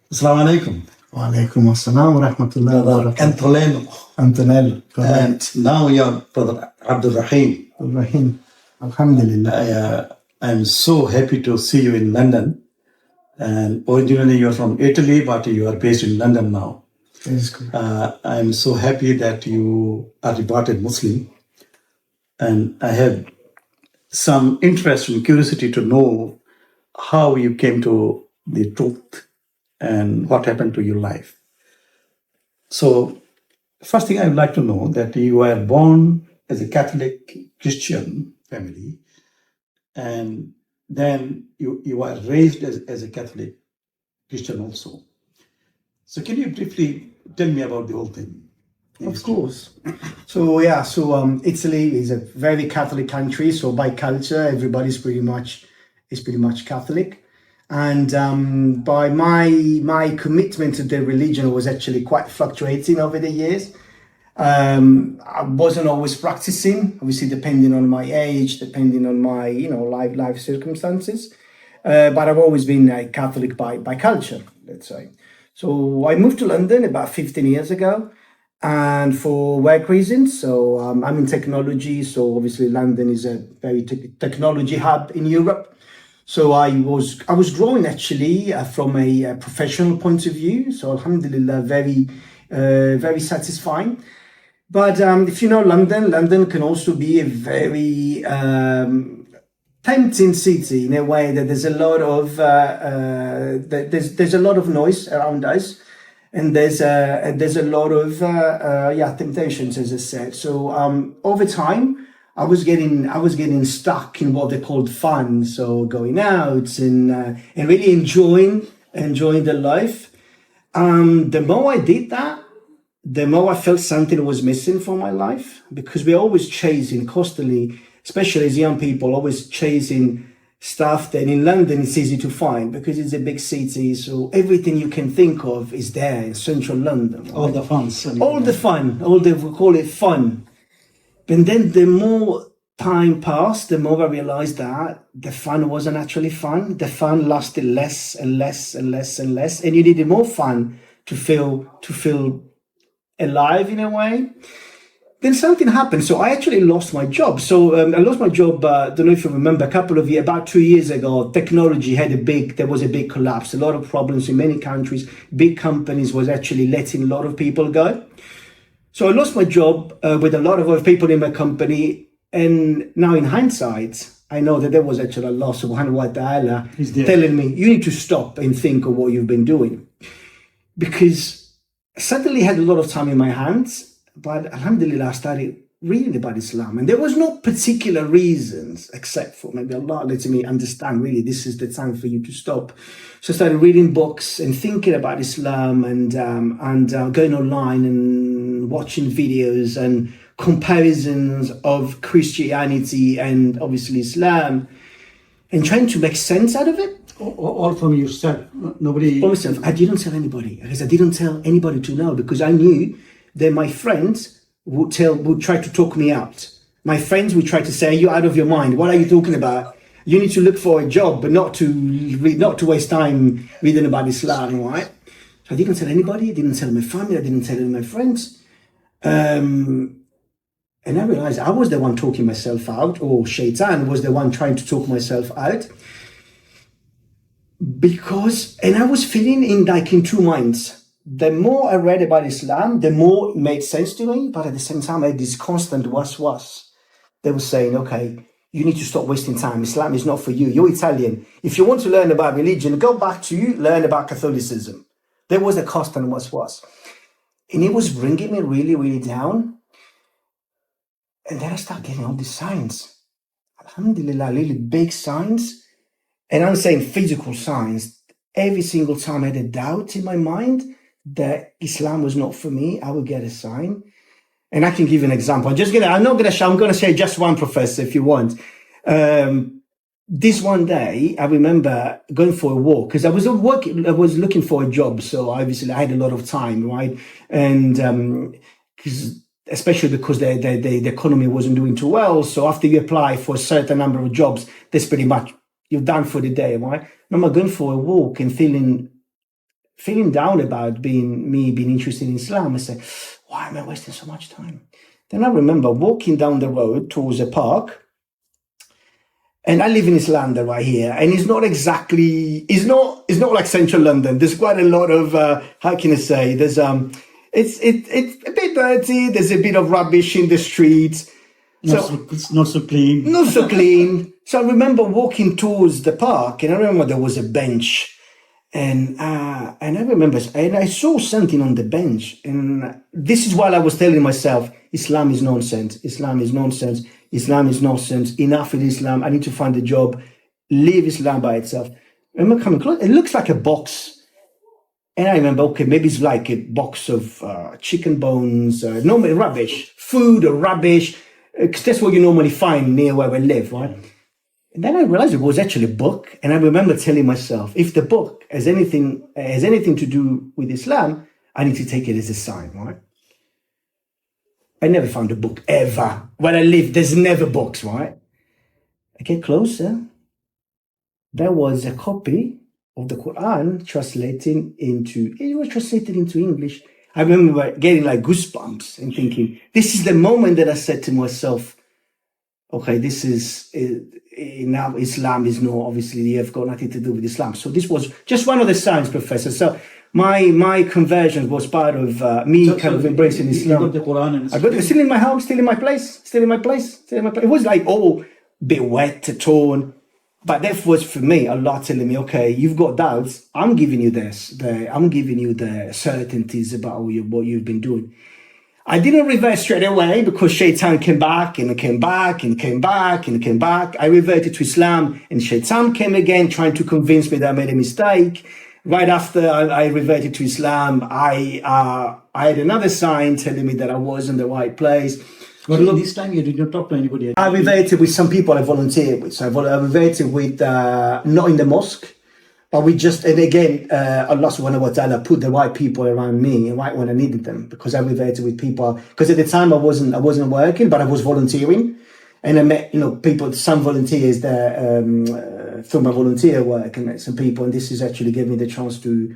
Assalamu alaikum. Wa alaikum assalam wa rahmatullahi wa Brother barakatuh. Antonello. Antonello, correct. And now you're Brother Abdul Rahim. Rahim. Alhamdulillah. I'm so happy to see you in London. And originally you're from Italy, but you are based in London now. That is good. I'm so happy that you are a devoted Muslim. And I have some interest and curiosity to know how you came to the truth and what happened to your life. So, first thing I would like to know that you were born as a Catholic Christian family, and then you were raised as a Catholic Christian also. So, can you briefly tell me about the whole thing? Of course. So Italy is a very Catholic country. So by culture, everybody's pretty much Catholic. And by my commitment to the religion was actually quite fluctuating over the years. I wasn't always practicing, obviously depending on my age, depending on my life circumstances. But I've always been a Catholic by culture, let's say. So I moved to London about 15 years ago, and for work reasons. So I'm in technology. So obviously London is a very technology hub in Europe. So I was growing actually from a professional point of view. So alhamdulillah, very satisfying. But if you know London can also be a very tempting city in a way that there's a lot of there's a lot of noise around us, and there's a lot of temptations, as I said. So over time, I was getting stuck in what they called fun. So going out and really enjoying the life. The more I did that, the more I felt something was missing from my life, because we're always chasing constantly, especially as young people, always chasing stuff that in London it's easy to find because it's a big city. So everything you can think of is there in central London. Right? All the fun. We call it fun. And then the more time passed, the more I realized that the fun wasn't actually fun. The fun lasted less and less and less and less. And you needed more fun to feel alive in a way. Then something happened. So I actually lost my job. So I lost my job, I don't know if you remember, about 2 years ago, technology there was a big collapse, a lot of problems in many countries. Big companies was actually letting a lot of people go. So I lost my job with a lot of other people in my company. And now in hindsight, I know that there was actually Allah subhanahu wa ta'ala telling me, you need to stop and think of what you've been doing. Because I suddenly had a lot of time in my hands, but alhamdulillah, I started reading about Islam. And there was no particular reasons, except for maybe Allah letting me understand, really, this is the time for you to stop. So I started reading books and thinking about Islam and going online and watching videos and comparisons of Christianity and obviously Islam, and trying to make sense out of it. All from yourself. Nobody. For myself, I didn't tell anybody, because I didn't tell anybody to know, because I knew that my friends would try to talk me out. My friends would try to say, "You're out of your mind. What are you talking about? You need to look for a job, but not to waste time reading about Islam, right?" So I didn't tell anybody. I didn't tell my family. I didn't tell my friends. And I realized I was the one talking myself out, or Shaitan was the one trying to talk myself out. And I was feeling in two minds. The more I read about Islam, the more it made sense to me. But at the same time, I had this constant waswas. They were saying, okay, you need to stop wasting time. Islam is not for you. You're Italian. If you want to learn about religion, go back to learn about Catholicism. There was a constant waswas. And it was bringing me really, really down. And then I started getting all these signs. Alhamdulillah, really big signs. And I'm saying physical signs. Every single time I had a doubt in my mind that Islam was not for me, I would get a sign. And I can give you an example. I'm going to say just one, professor, if you want. This one day, I remember going for a walk, because I was looking for a job. So obviously I had a lot of time, right? And especially because the economy wasn't doing too well. So after you apply for a certain number of jobs, that's pretty much, you're done for the day, right? I remember going for a walk and feeling feeling down about being interested in Islam. I said, why am I wasting so much time? Then I remember walking down the road towards a park, and I live in East London right here, and it's not like central London. There's quite a lot of how can I say? There's it's a bit dirty. There's a bit of rubbish in the streets. It's not so clean. Not so clean. So I remember walking towards the park, and I remember there was a bench. And I remember, and I saw something on the bench, and this is what I was telling myself: Islam is nonsense. Islam is nonsense. Islam is nonsense. Enough with Islam. I need to find a job. Leave Islam by itself. I remember coming close. It looks like a box, and I remember, okay, maybe it's like a box of chicken bones, normally rubbish, food or rubbish, because that's what you normally find near where we live, right? And then I realized it was actually a book, and I remember telling myself, if the book has anything to do with Islam, I need to take it as a sign, right? I never found a book ever. Where I live, there's never books, right? I get closer. There was a copy of the Quran translated into English. I remember getting like goosebumps and thinking, this is the moment that I said to myself, okay, this is now Islam is no, obviously you've got nothing to do with Islam. So this was just one of the signs, Professor. So my conversion was part of me embracing Islam. You got the Quran and I got it still in my home, still in my place. It was like all a bit wet, torn. But that was for me, Allah telling me, okay, you've got doubts. I'm giving you I'm giving you the certainties about what you've been doing. I didn't reverse straight away because Shaitan came back and came back and came back and came back. I reverted to Islam, and Shaitan came again trying to convince me that I made a mistake. Right after I reverted to Islam, I had another sign telling me that I was in the right place. But look, this time you did not talk to anybody. I reverted with some people I volunteered with. So I reverted with, not in the mosque, but we just, and again, Allah subhanahu wa ta'ala put the right people around me right when I needed them, because I reverted with people, because at the time I wasn't working, but I was volunteering, and I met, people, some volunteers there, through my volunteer work, and met some people, and this has actually given me the chance to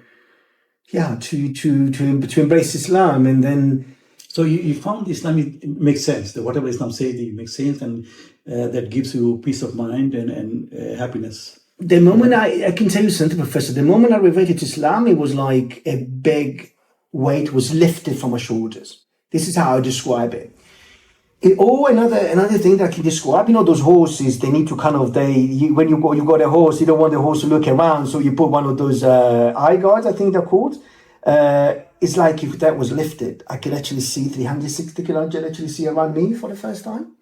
embrace Islam. And then, so you found Islam, it makes sense, that whatever Islam says, it makes sense, and that gives you peace of mind and happiness. The moment I can tell you something, Professor, the moment I reverted to Islam, it was like a big weight was lifted from my shoulders. This is how I describe it. Another thing that I can describe, those horses, they need to when you got a horse, you don't want the horse to look around, so you put one of those eye guards, I think they're called. It's like if that was lifted, I could actually see 360 kilometers, actually see around me for the first time.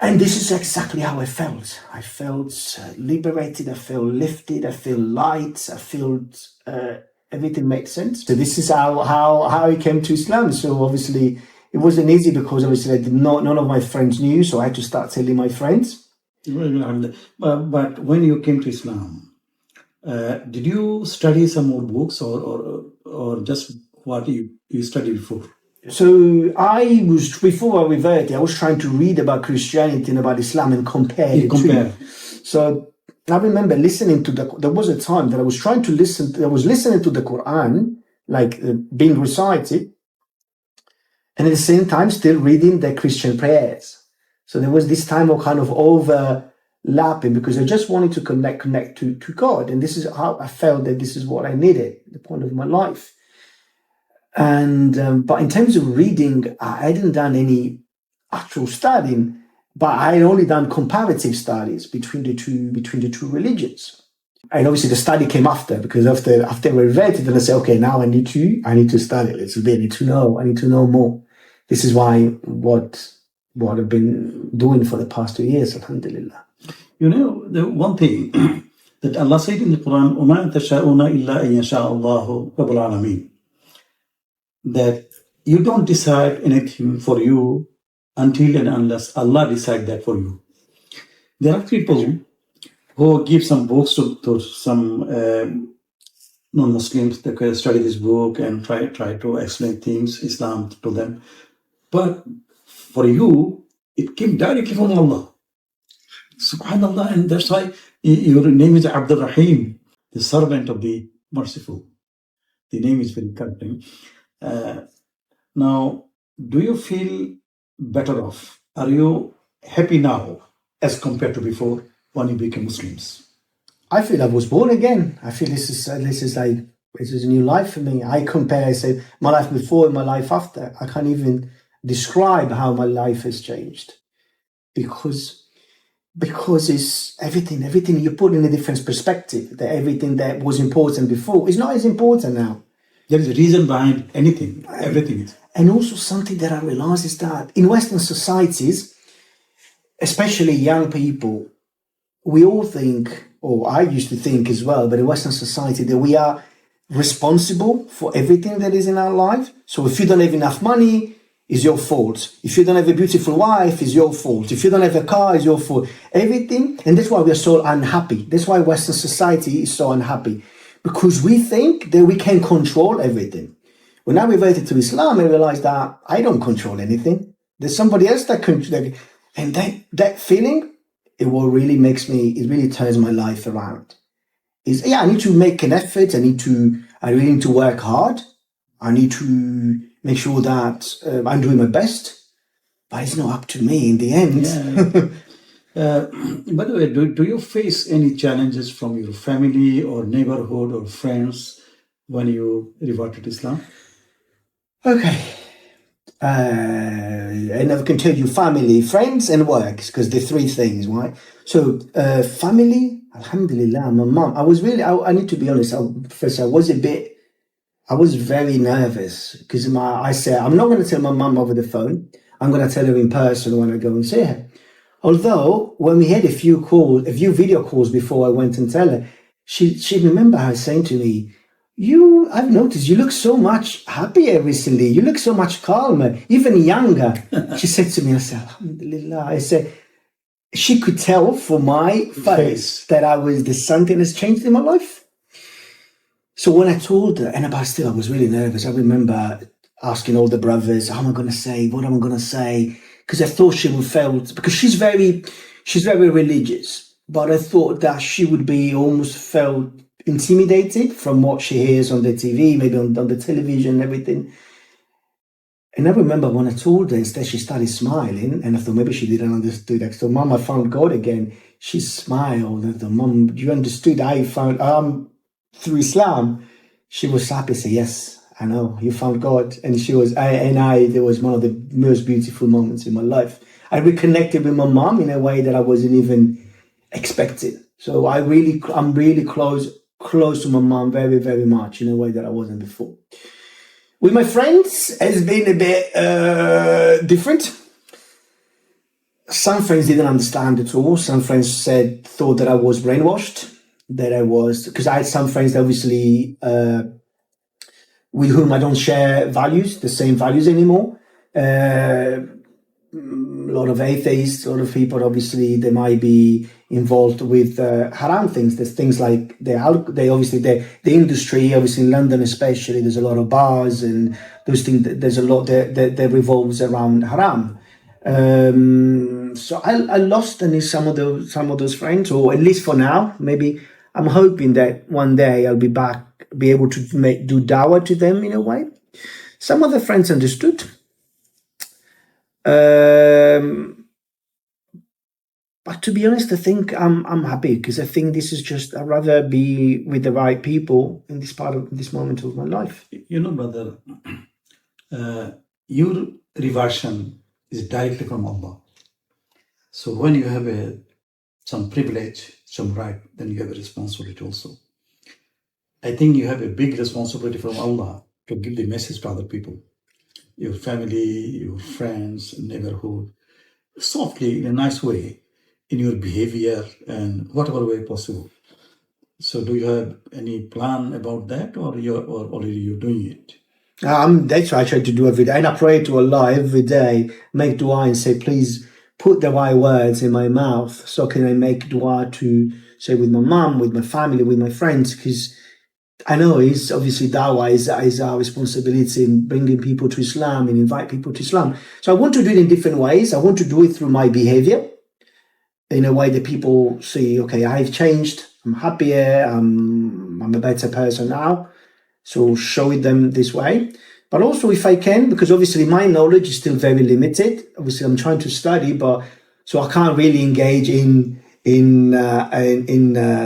And this is exactly how I felt. I felt liberated, I felt lifted, I felt light, I felt everything made sense. So this is how I came to Islam. So obviously it wasn't easy, because obviously none of my friends knew, so I had to start telling my friends. But when you came to Islam, did you study some more books or just what you studied before? So before I reverted, I was trying to read about Christianity and about Islam and compare the two. So I remember listening to there was a time that I was listening to the Quran, like being recited, and at the same time still reading the Christian prayers. So there was this time of kind of overlapping, because I just wanted to connect to God. And this is how I felt that this is what I needed at the point of my life. And but in terms of reading, I hadn't done any actual studying, but I had only done comparative studies between the two religions. And obviously the study came after, because after I reverted, then I said, okay, now I need to study a little bit. I need to know more. This is what I've been doing for the past 2 years, alhamdulillah. The one thing that Allah said in the Quran, وَمَا تَشَاءُونَ إِلَّا أَن يَشَاءَ اللَّهُ رَبُّ الْعَالَمِينَ, that you don't decide anything for you until and unless Allah decides that for you. There are people who give some books to some non-Muslims that can study this book and try to explain things, Islam to them. But for you, it came directly from Allah. Subhanallah, and that's why your name is Abdul Rahim. the servant of the merciful. The name is very correct. Now, do you feel better off? Are you happy now as compared to before when you became Muslims? I feel I was born again. I feel this is a new life for me. I compare, say, my life before and my life after. I can't even describe how my life has changed because it's everything you put in a different perspective. That everything that was important before is not as important now. There is a reason behind anything. Everything is. And also something that I realize is that in Western societies, especially young people, we all think, or I used to think as well, but in Western society that we are responsible for everything that is in our life. So if you don't have enough money, it's your fault. If you don't have a beautiful wife, it's your fault. If you don't have a car, it's your fault. Everything. And that's why we are so unhappy. That's why Western society is so unhappy. Because we think that we can control everything. When I reverted to Islam, I realized that I don't control anything. There's somebody else that controls. And that feeling, it really turns my life around. I need to make an effort. I really need to work hard. I need to make sure that I'm doing my best. But it's not up to me in the end. Yeah. By the way, do you face any challenges from your family or neighborhood or friends when you reverted to Islam? Okay. And I can tell you family, friends, and work, because they're three things, right? So, family, alhamdulillah, my mom, I need to be honest, first I was very nervous, because I said, I'm not going to tell my mom over the phone, I'm going to tell her in person when I go and see her. Although, when we had a few video calls before I went and tell her, she remember her saying to me, I've noticed you look so much happier recently. You look so much calmer, even younger. She said to me, I said, alhamdulillah. I said, she could tell from my face that there's something has changed in my life. So when I told her, I was really nervous. I remember asking all the brothers, how am I going to say? What am I going to say? Because I thought she would fail, because she's very religious. But I thought that she would be almost felt intimidated from what she hears on the TV, maybe on the television and everything. And I remember when I told her, instead she started smiling, and I thought maybe she didn't understand that. So, Mom, I found God again. She smiled. I thought, Mom, you understood I found through Islam? She was happy to say, yes, I know, you found God. And there was one of the most beautiful moments in my life. I reconnected with my mom in a way that I wasn't even expecting. So I'm really close to my mom very, very much in a way that I wasn't before. With my friends, it's been a bit different. Some friends didn't understand at all. Some friends thought that I was brainwashed, because I had some friends obviously with whom I don't share the same values anymore. A lot of atheists, a lot of people, obviously, they might be involved with haram things. There's things like the industry, obviously in London especially, there's a lot of bars and those things. There's a lot that revolves around haram. So I lost some of those friends, or at least for now. Maybe I'm hoping that one day I'll be able to do dawah to them in a way. Some of the friends understood. But to be honest, I think I'm happy, because I think this is I'd rather be with the right people in this moment of my life. You know, brother, your reversion is directly from Allah. So when you have some privilege, some right, then you have a responsibility also. I think you have a big responsibility from Allah to give the message to other people, your family, your friends, neighborhood, softly, in a nice way, in your behavior and whatever way possible. So do you have any plan about that, or already you're doing it? That's what I try to do every day. And I pray to Allah every day, make dua and say, please put the right words in my mouth, so can I make dua to say with my mom, with my family, with my friends, because I know it's obviously dawah is our responsibility in bringing people to Islam and invite people to Islam. So I want to do it in different ways. I want to do it through my behavior, in a way that people see, okay, I've changed, I'm happier, I'm a better person now. So show it them this way. But also if I can, because obviously my knowledge is still very limited. Obviously I'm trying to study, but so I can't really engage in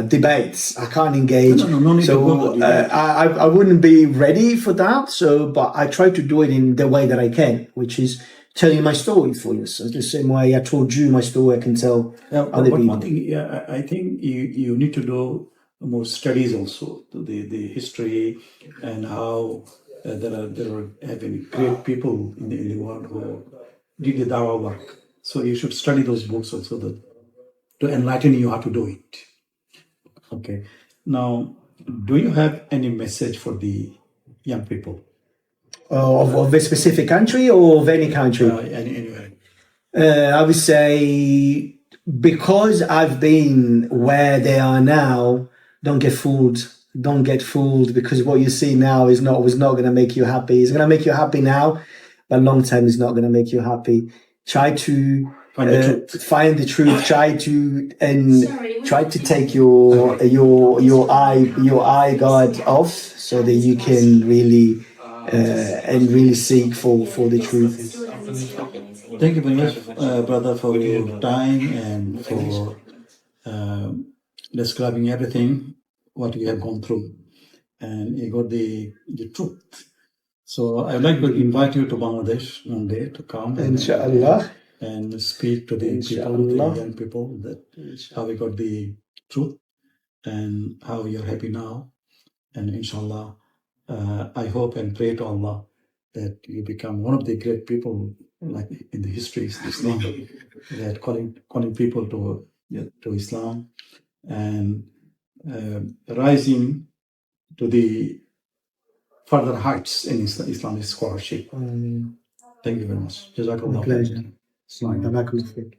debates. I can't engage. No need so to go there. I wouldn't be ready for that. So, but I try to do it in the way that I can, which is telling my story for you. So the same way I told you my story, I can tell other but people. one thing, I think you need to do more studies also, the history and how there are having great people in the world who did the dawah work. So you should study those books also to enlighten you how to do it. Okay. Now, do you have any message for the young people? Of a specific country or of any country? Anywhere. I would say because I've been where they are now, don't get fooled. Don't get fooled because what you see now was not going to make you happy. It's going to make you happy now, but long term is not going to make you happy. Try to find the truth. Try to take your eye guard off so that you can really and really seek for the truth. Thank you very much, brother, for your time and for describing everything what you have gone through, and you got the truth. So I would like to invite you to Bangladesh one day to come Inshallah. And speak to the people, the young people, that how we got the truth and how you're happy now. And inshallah, I hope and pray to Allah that you become one of the great people, like in the history of Islam, that calling people to Islam and rising to the further heights in Islamic scholarship. Thank you very much. Jazakallah. My pleasure.